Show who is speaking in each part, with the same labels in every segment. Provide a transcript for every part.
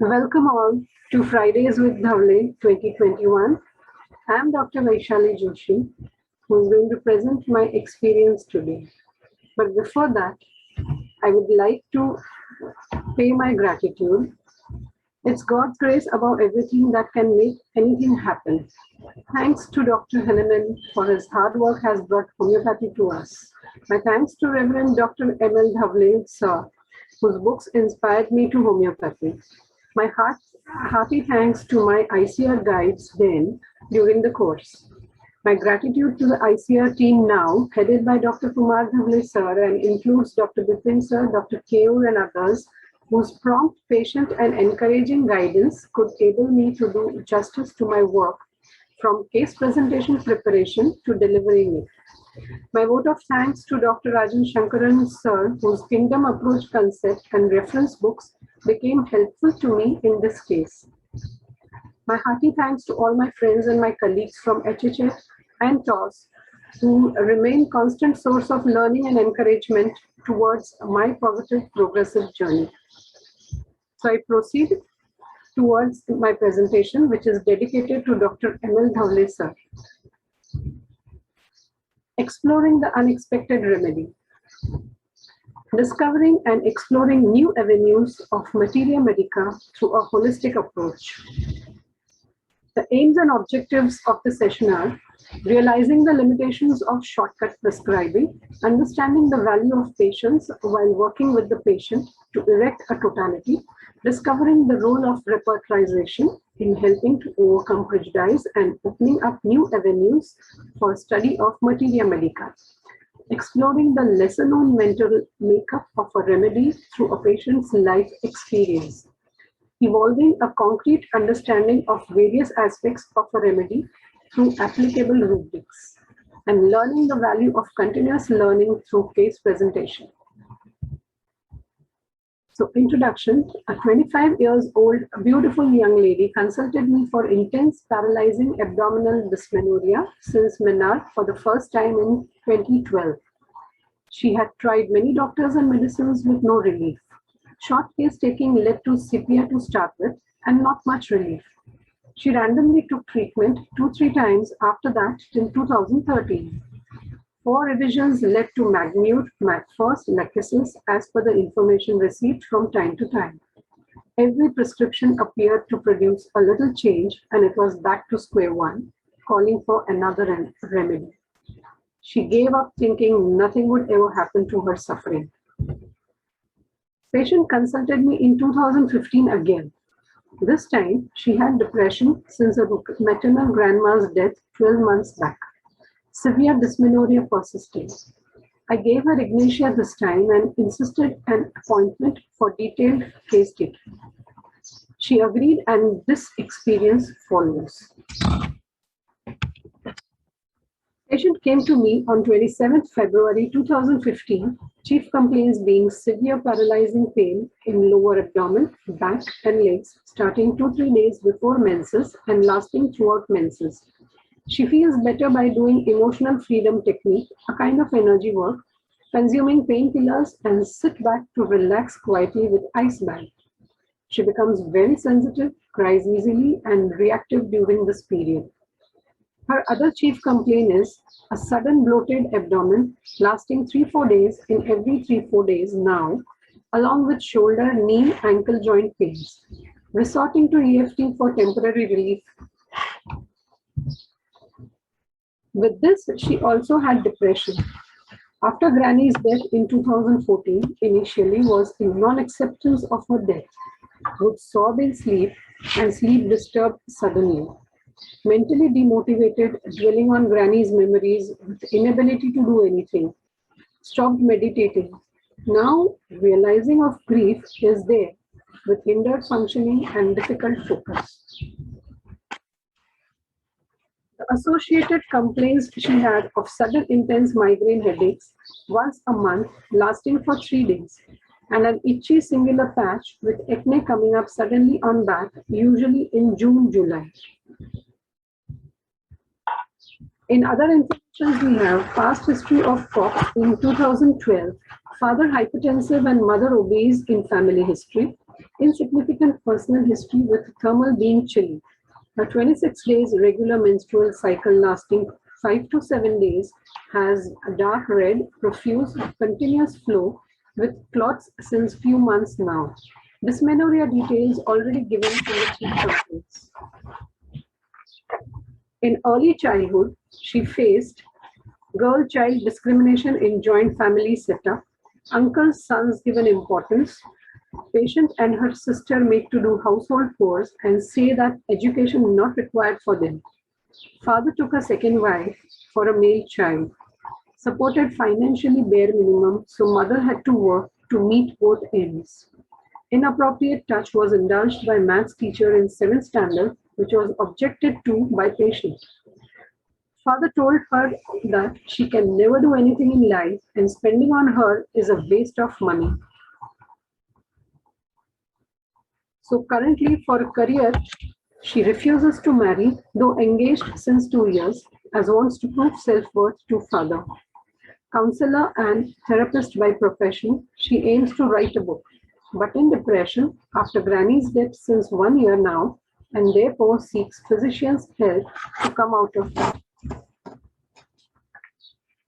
Speaker 1: Welcome all to Fridays with Dhawale 2021. I am Dr. Vaishali Joshi, who is going to present my experience today. But before that, I would like to pay my gratitude. It's God's grace above everything that can make anything happen. Thanks to Dr. Hanuman for his hard work has brought homeopathy to us. My thanks to Reverend Dr. M.L. Dhawale, sir, whose books inspired me to homeopathy. My hearty thanks to my ICR guides then during the course. My gratitude to the ICR team now, headed by Dr. Kumar Dhawale sir and includes Dr. Bipin sir, Dr. Keur and others, whose prompt, patient and encouraging guidance could enable me to do justice to my work from case presentation preparation to delivering it. My vote of thanks to Dr. Rajan Shankaran sir, whose kingdom approach concept and reference books became helpful to me in this case. My hearty thanks to all my friends and my colleagues from HHF and TOS who remain constant source of learning and encouragement towards my positive progressive journey. So I proceed towards my presentation, which is dedicated to Dr. M.L. Dhawale sir. Exploring the unexpected remedy. Discovering and exploring new avenues of materia medica through a holistic approach. The aims and objectives of the session are realizing the limitations of shortcut prescribing, understanding the value of patience while working with the patient to erect a totality, discovering the role of repertorization in helping to overcome prejudice and opening up new avenues for study of materia medica. Exploring the lesser-known mental makeup of a remedy through a patient's life experience. Evolving a concrete understanding of various aspects of a remedy through applicable rubrics. And learning the value of continuous learning through case presentation. So, introduction. A 25 years old beautiful young lady consulted me for intense paralyzing abdominal dysmenorrhea since menarche for the first time in 2012. She had tried many doctors and medicines with no relief. Short case taking led to sepia to start with and not much relief. She randomly took treatment 2-3 times after that till 2013. 4 revisions led to Magnure, MacFirst, Lachesis as per the information received from time to time. Every prescription appeared to produce a little change and it was back to square one, calling for another remedy. She gave up thinking nothing would ever happen to her suffering. Patient consulted me in 2015 again. This time, she had depression since her maternal grandma's death 12 months back. Severe dysmenorrhea persisted. I gave her Ignatia this time and insisted an appointment for detailed case taking. She agreed and this experience follows. Patient came to me on 27th February 2015, chief complaints being severe paralyzing pain in lower abdomen, back and legs starting 2-3 days before menses and lasting throughout menses. She feels better by doing emotional freedom technique, a kind of energy work, consuming painkillers and sit back to relax quietly with ice bath. She becomes very sensitive, cries easily and reactive during this period. Her other chief complaint is a sudden bloated abdomen lasting 3-4 days in every 3-4 days now, along with shoulder, knee, ankle joint pains, resorting to EFT for temporary relief. With this, she also had depression. After Granny's death in 2014, initially was in non-acceptance of her death, would sob in sleep and sleep disturbed suddenly. Mentally demotivated, dwelling on Granny's memories with inability to do anything. Stopped meditating. Now, realizing of grief is there with hindered functioning and difficult focus. The associated complaints she had of sudden intense migraine headaches once a month lasting for 3 days and an itchy singular patch with acne coming up suddenly on back, usually in June-July. In other informations, we have past history of cough in 2012, father hypertensive and mother obese in family history, Insignificant personal history with thermal being chilly. A 26 days regular menstrual cycle lasting 5 to 7 days has a dark red, profuse, continuous flow with clots since few months now. Dysmenorrhea details already given in the chief complaints. In early childhood, she faced girl-child discrimination in joint family setup, uncle's sons given importance, patient and her sister make to do household chores and say that education not required for them. Father took a second wife for a male child, supported financially bare minimum, so mother had to work to meet both ends. Inappropriate touch was indulged by maths teacher in 7th standard, which was objected to by patient. Father told her that she can never do anything in life and spending on her is a waste of money. So currently for a career, she refuses to marry, though engaged since 2 years, as wants to prove self-worth to father. Counselor and therapist by profession, she aims to write a book, but in depression after granny's death since 1 year now, and therefore seeks physician's help to come out of it.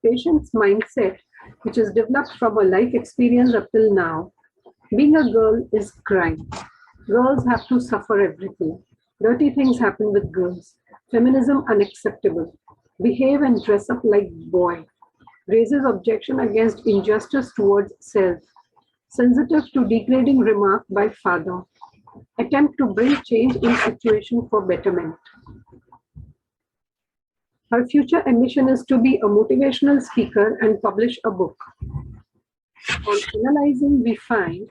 Speaker 1: Patient's mindset, which is developed from her life experience up till now, being a girl is crime. Girls have to suffer everything. Dirty things happen with girls. Feminism unacceptable. Behave and dress up like boy. Raises objection against injustice towards self. Sensitive to degrading remark by father. Attempt to bring change in situation for betterment. Her future ambition is to be a motivational speaker and publish a book. On analyzing, we find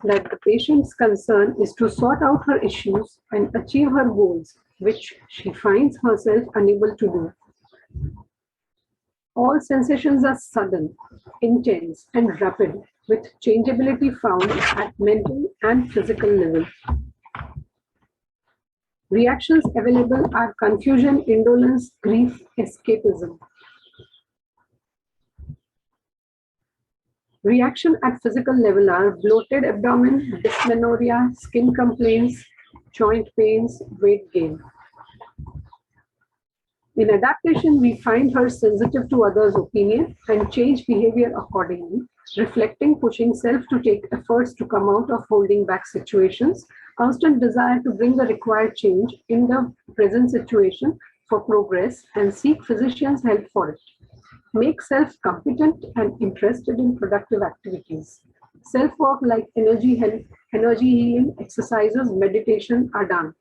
Speaker 1: that the patient's concern is to sort out her issues and achieve her goals, which she finds herself unable to do. All sensations are sudden, intense, and rapid, with changeability found at mental and physical level. Reactions available are confusion, indolence, grief, escapism. Reaction at physical level are bloated abdomen, dysmenorrhea, skin complaints, joint pains, weight gain. In adaptation, we find her sensitive to others' opinion and change behavior accordingly, reflecting pushing self to take efforts to come out of holding back situations, constant desire to bring the required change in the present situation for progress and seek physicians' help for it. Make self competent and interested in productive activities. Self-work like energy healing exercises, meditation are done.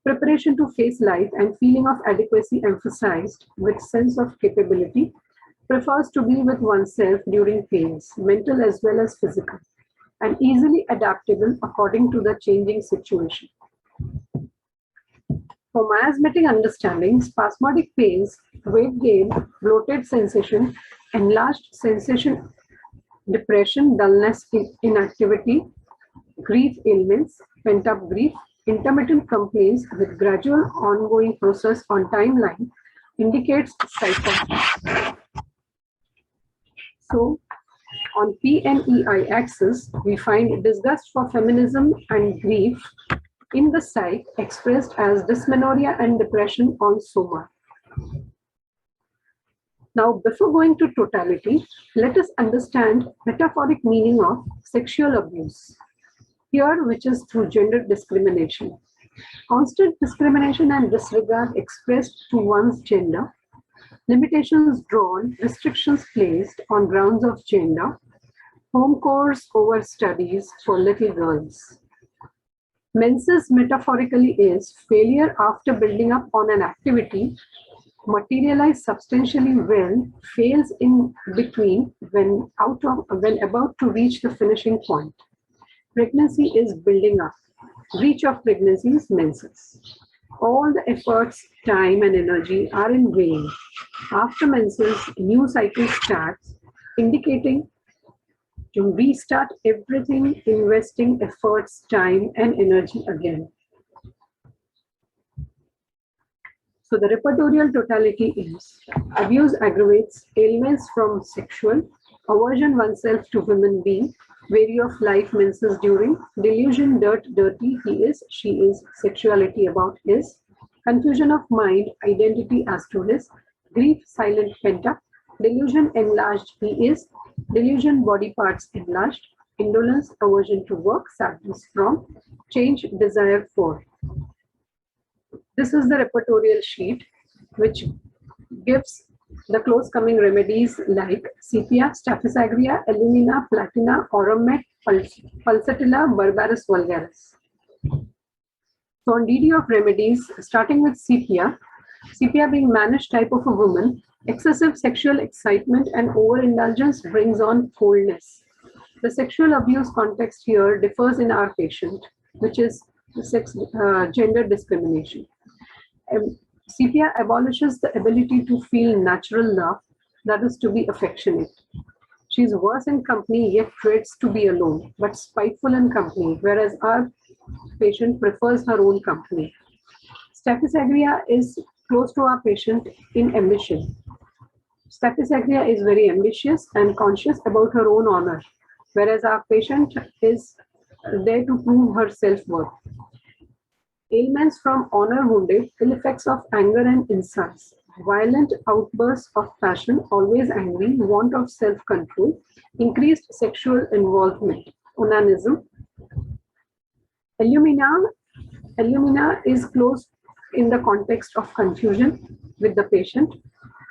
Speaker 1: Preparation to face life and feeling of adequacy emphasized with sense of capability, prefers to be with oneself during pains, mental as well as physical, and easily adaptable according to the changing situation. For miasmatic understanding, spasmodic pains, weight gain, bloated sensation, enlarged sensation, depression, dullness, inactivity, grief ailments, pent-up grief, intermittent complaints with gradual ongoing process on timeline indicates psychosis. So, on PNEI axis, we find disgust for feminism and grief in the psyche expressed as dysmenorrhea and depression on soma. Now, before going to totality, let us understand metaphoric meaning of sexual abuse. Here, which is through gender discrimination. Constant discrimination and disregard expressed to one's gender, limitations drawn, restrictions placed on grounds of gender, home course over studies for little girls. Menses metaphorically is failure after building up on an activity, materialize substantially well, fails in between when about to reach the finishing point. Pregnancy is building up. Reach of pregnancy is menses. All the efforts, time and energy are in vain. After menses, new cycle starts, indicating to restart everything, investing efforts, time and energy again. So the repertorial totality is abuse aggravates ailments from sexual, aversion oneself to human being, Vary of life menses during. Delusion, dirt, dirty, he is, she is, sexuality about his. Confusion of mind, identity as to his. Grief, silent, pent up. Delusion, enlarged, he is. Delusion, body parts enlarged. Indolence, aversion to work, sadness from. Change, desire for. This is the repertorial sheet which gives the close coming remedies like sepia, staphysagria, illumina, platina, aurum, pulsatilla, barbarus vulgaris. So on DD of remedies, starting with sepia, sepia being mannish type of a woman, excessive sexual excitement and overindulgence brings on coldness. The sexual abuse context here differs in our patient, which is gender discrimination. Sepia abolishes the ability to feel natural love, that is to be affectionate. She is worse in company yet dreads to be alone, but spiteful in company, whereas our patient prefers her own company. Staphysagria is close to our patient in ambition. Staphysagria is very ambitious and conscious about her own honor, whereas our patient is there to prove her self-worth. Ailments from honor wounded, ill effects of anger and insults, violent outbursts of passion, always angry, want of self-control, increased sexual involvement, onanism. Illumina is close in the context of confusion with the patient.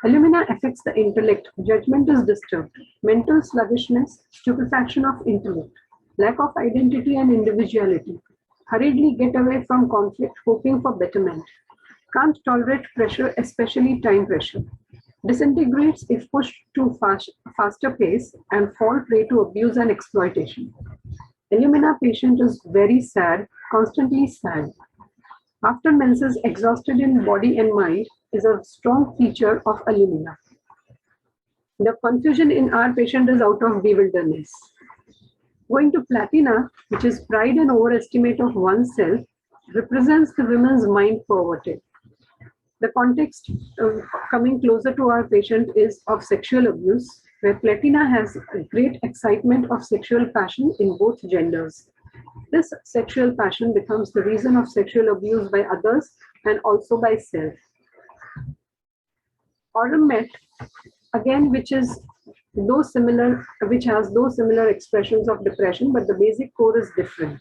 Speaker 1: Illumina affects the intellect, judgment is disturbed, mental sluggishness, stupefaction of intellect, lack of identity and individuality, hurriedly get away from conflict, hoping for betterment, can't tolerate pressure, especially time pressure, disintegrates if pushed to faster pace and fall prey to abuse and exploitation. Illumina patient is very sad, constantly sad. After menses, exhausted in body and mind is a strong feature of illumina. The confusion in our patient is out of bewilderness. Going to platina, which is pride and overestimate of oneself, represents the women's mind perverted. The context coming closer to our patient is of sexual abuse, where platina has a great excitement of sexual passion in both genders. This sexual passion becomes the reason of sexual abuse by others and also by self. Aurum, again, which has those similar expressions of depression, but the basic core is different.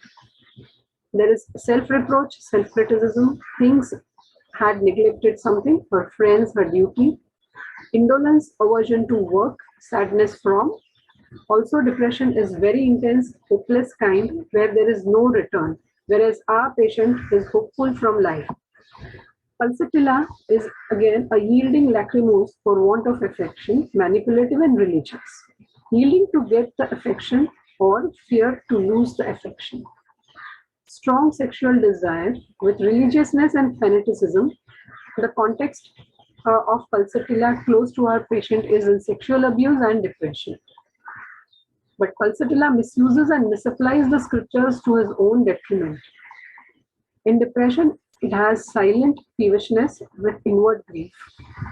Speaker 1: There is self-reproach, self-criticism, things had neglected something, her friends, her duty, indolence, aversion to work, sadness from. Also, depression is very intense, hopeless kind, where there is no return, whereas our patient is hopeful from life. Pulsatilla is again a yielding lachrymose for want of affection, manipulative and religious. Yielding to get the affection or fear to lose the affection. Strong sexual desire with religiousness and fanaticism. The context of pulsatilla close to our patient is in sexual abuse and depression. But pulsatilla misuses and misapplies the scriptures to his own detriment. In depression, it has silent peevishness with inward grief,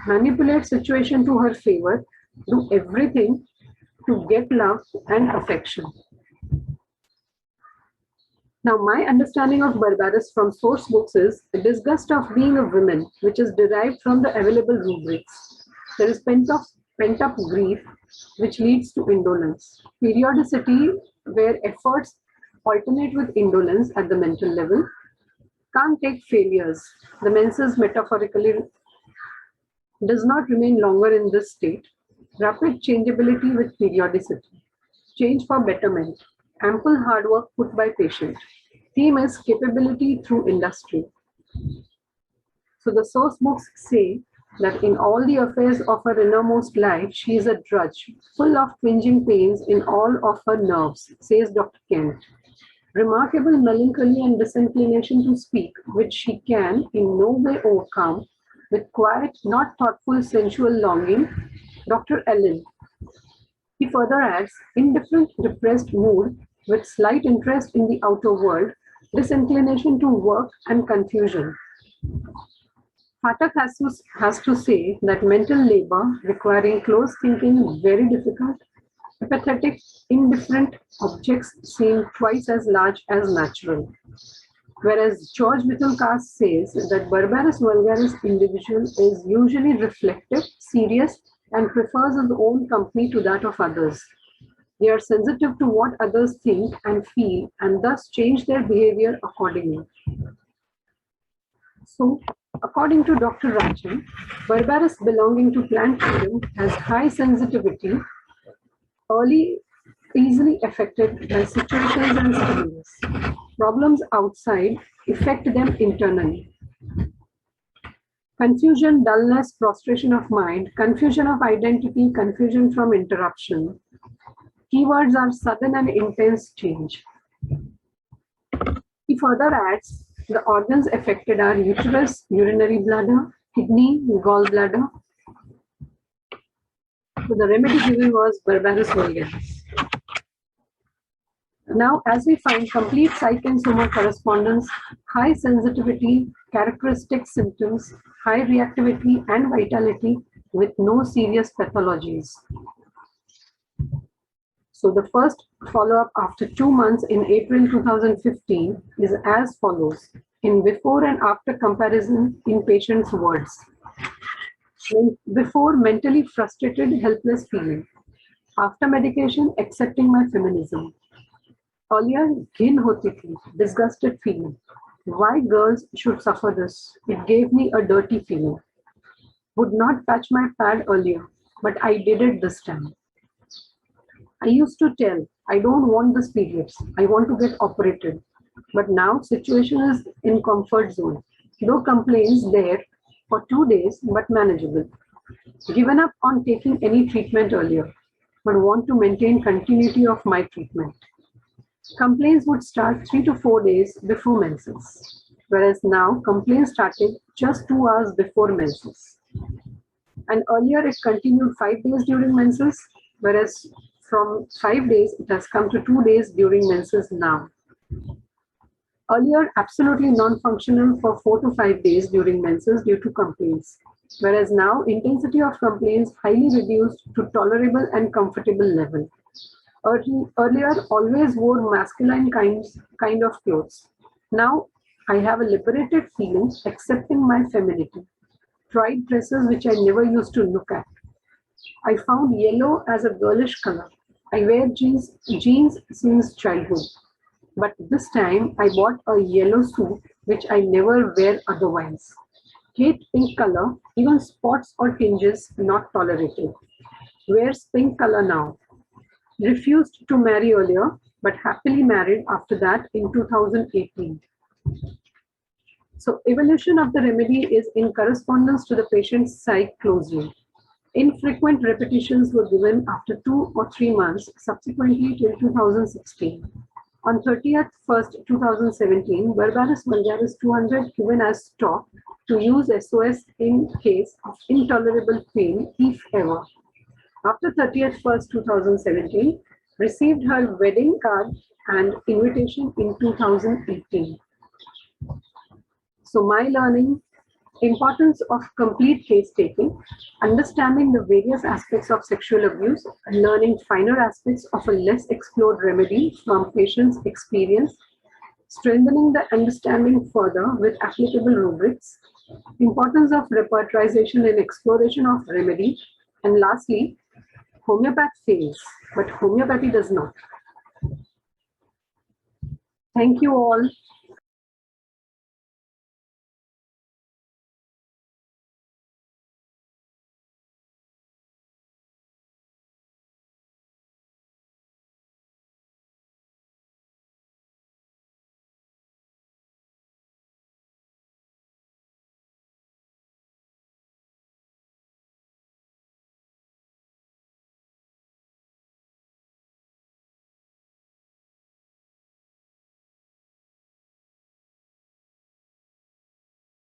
Speaker 1: manipulates situation to her favor, do everything to get love and affection. Now, my understanding of Barbarus from source books is the disgust of being a woman, which is derived from the available rubrics. There is pent-up grief, which leads to indolence. Periodicity, where efforts alternate with indolence at the mental level. Can't take failures. The menses metaphorically does not remain longer in this state. Rapid changeability with periodicity. Change for betterment. Ample hard work put by patient. Theme is capability through industry. So the source books say that in all the affairs of her innermost life, she is a drudge, full of twinging pains in all of her nerves, says Dr. Kent. Remarkable melancholy and disinclination to speak, which she can in no way overcome, with quiet, not thoughtful, sensual longing, Dr. Allen. He further adds, indifferent, depressed mood, with slight interest in the outer world, disinclination to work and confusion. Phatak has to say that mental labor requiring close thinking is very difficult, Apathetic, indifferent objects seem twice as large as natural. Whereas George Mithilkas says that Barbarus vulgaris individual is usually reflective, serious, and prefers his own company to that of others. They are sensitive to what others think and feel and thus change their behavior accordingly. So, according to Dr. Rajan, Barbarus belonging to plant kingdom has high sensitivity, easily affected by situations and stimulus. Problems outside affect them internally. Confusion, dullness, prostration of mind, confusion of identity, confusion from interruption. Keywords are sudden and intense change. He further adds, the organs affected are uterus, urinary bladder, kidney, gallbladder. So the remedy given was Barbarus vulgaris. Now, as we find complete psych and soma correspondence, high sensitivity, characteristic symptoms, high reactivity and vitality with no serious pathologies. So the first follow-up after 2 months in April 2015 is as follows in before and after comparison in patient's words. Before, mentally frustrated, helpless feeling. After medication, accepting my feminism. Earlier, ghin hoti thi, disgusted feeling. Why girls should suffer this? It gave me a dirty feeling. Would not touch my pad earlier, but I did it this time. I used to tell, I don't want this periods. I want to get operated. But now situation is in comfort zone. No complaints there for 2 days, but manageable. Given up on taking any treatment earlier, but want to maintain continuity of my treatment. Complaints would start 3 to 4 days before menses, whereas now complaints started just 2 hours before menses. And earlier it continued 5 days during menses, whereas from 5 days it has come to 2 days during menses now. Earlier absolutely non-functional for 4 to 5 days during menses due to complaints, whereas now intensity of complaints highly reduced to tolerable and comfortable level. Earlier always wore masculine kind of clothes. Now I have a liberated feeling accepting my femininity. Tried dresses which I never used to look at. I found yellow as a girlish color. I wear jeans since childhood. But this time I bought a yellow suit which I never wear otherwise. Hate pink color, even spots or tinges not tolerated. Wears pink color now. Refused to marry earlier, but happily married after that in 2018. So evolution of the remedy is in correspondence to the patient's psyche closely. Infrequent repetitions were given after 2 or 3 months, subsequently till 2016. On 30th 1st, 2017, Barbarus vulgaris 200 given as stock to use SOS in case of intolerable pain, if ever. After 30th 1st, 2017, received her wedding card and invitation in 2018. So my learning, importance of complete case taking, understanding the various aspects of sexual abuse, learning finer aspects of a less explored remedy from patients' experience, strengthening the understanding further with applicable rubrics, importance of repertorization and exploration of remedy, and lastly, homeopath fails, but homeopathy does not. Thank you all.